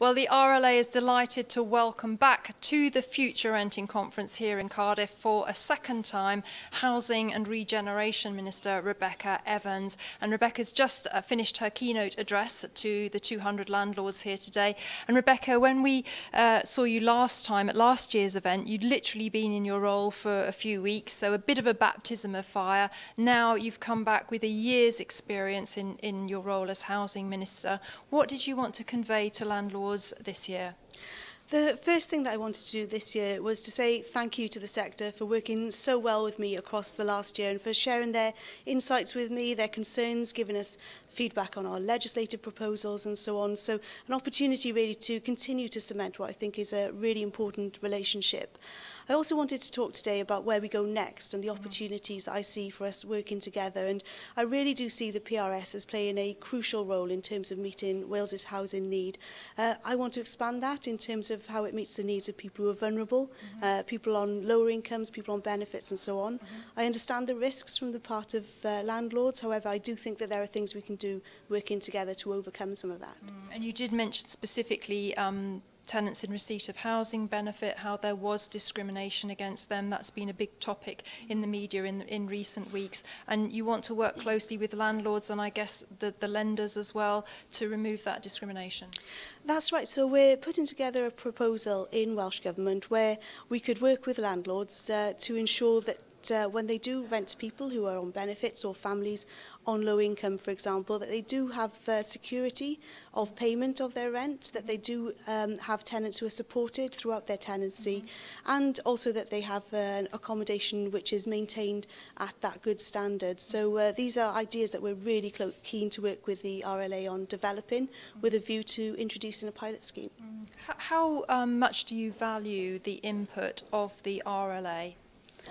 Well, the RLA is delighted to welcome back to the Future Renting Conference here in Cardiff for a second time Housing and Regeneration Minister Rebecca Evans. And Rebecca's just finished her keynote address to the 200 landlords here today. And Rebecca, when we saw you last time at last year's event, you'd literally been in your role for a few weeks, so a bit of a baptism of fire. Now you've come back with a year's experience in your role as Housing Minister. What did you want to convey to landlords this year? The first thing that I wanted to do this year was to say thank you to the sector for working so well with me across the last year and for sharing their insights with me, their concerns, giving us feedback on our legislative proposals and so on. So an opportunity really to continue to cement what I think is a really important relationship. I also wanted to talk today about where we go next and the opportunities that I see for us working together. And I really do see the PRS as playing a crucial role in terms of meeting Wales's housing need. I want to expand that in terms of how it meets the needs of people who are vulnerable, people on lower incomes, people on benefits and so on. I understand the risks from the part of landlords. However, I do think that there are things we can do working together to overcome some of that. And you did mention specifically tenants in receipt of housing benefit, how there was discrimination against them. That's been a big topic in the media in recent weeks. And you want to work closely with landlords and I guess the lenders as well to remove that discrimination. That's right. So we're putting together a proposal in Welsh Government where we could work with landlords to ensure that when they do rent to people who are on benefits or families on low income, for example, that they do have security of payment of their rent, that they do have tenants who are supported throughout their tenancy, and also that they have an accommodation which is maintained at that good standard. So these are ideas that we're really keen to work with the RLA on developing with a view to introducing a pilot scheme. How much do you value the input of the RLA?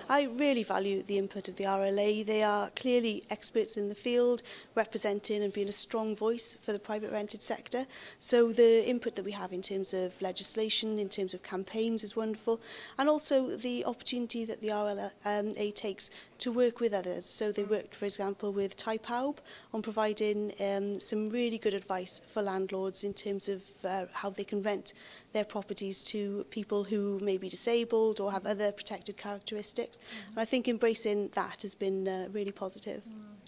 I really value the input of the RLA. They are clearly experts in the field, representing and being a strong voice for the private rented sector. So the input that we have in terms of legislation, in terms of campaigns is wonderful. And also the opportunity that the RLA takes to work with others. So they worked, for example, with Typawb on providing some really good advice for landlords in terms of how they can rent their properties to people who may be disabled or have other protected characteristics. And I think embracing that has been really positive.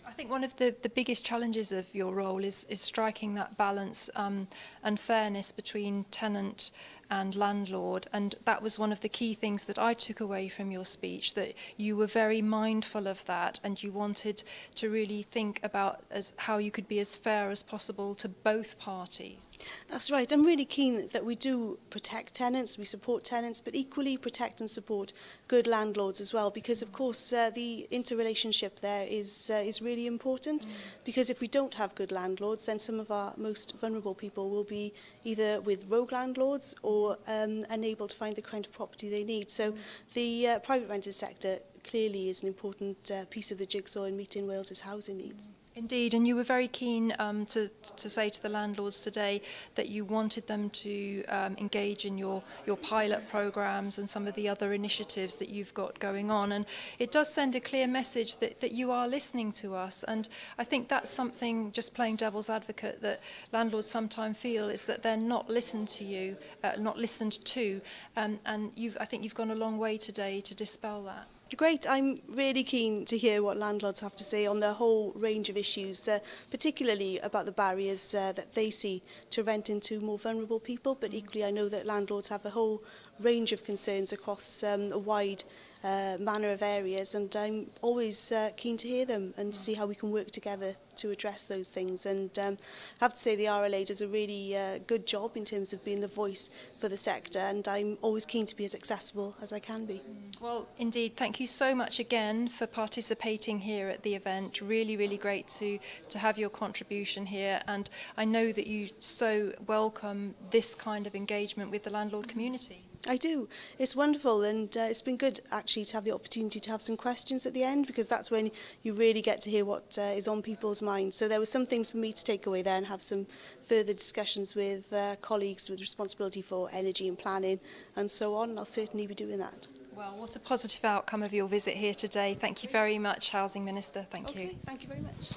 I think one of the biggest challenges of your role is striking that balance and fairness between tenant and landlord, and that was one of the key things that I took away from your speech, that you were very mindful of that and you wanted to really think about how you could be as fair as possible to both parties. That's right. I'm really keen that we do protect tenants, we support tenants, but equally protect and support good landlords as well, because of course the interrelationship there is really important, because if we don't have good landlords, then some of our most vulnerable people will be either with rogue landlords or unable to find the kind of property they need. So the private rented sector clearly is an important piece of the jigsaw in meeting Wales's housing needs. Indeed, and you were very keen to say to the landlords today that you wanted them to engage in your pilot programmes and some of the other initiatives that you've got going on. And it does send a clear message that you are listening to us. And I think that's something, just playing devil's advocate, that landlords sometimes feel is that they're not listened to not listened to. And I think you've gone a long way today to dispel that. Great. I'm really keen to hear what landlords have to say on the whole range of issues, particularly about the barriers that they see to renting to more vulnerable people. But equally, I know that landlords have a whole range of concerns across a wide manner of areas, and I'm always keen to hear them and see how we can work together to address those things. And I have to say the RLA does a really good job in terms of being the voice for the sector, and I'm always keen to be as accessible as I can be. Well, indeed, thank you so much again for participating here at the event. Really, really great to have your contribution here, and I know that you so welcome this kind of engagement with the landlord community. I do. It's wonderful, and it's been good actually to have the opportunity to have some questions at the end, because that's when you really get to hear what is on people's minds. So there were some things for me to take away there and have some further discussions with colleagues with responsibility for energy and planning and so on. I'll certainly be doing that. Well, what a positive outcome of your visit here today. Thank you very much, Housing Minister. Thank you. Thank you very much.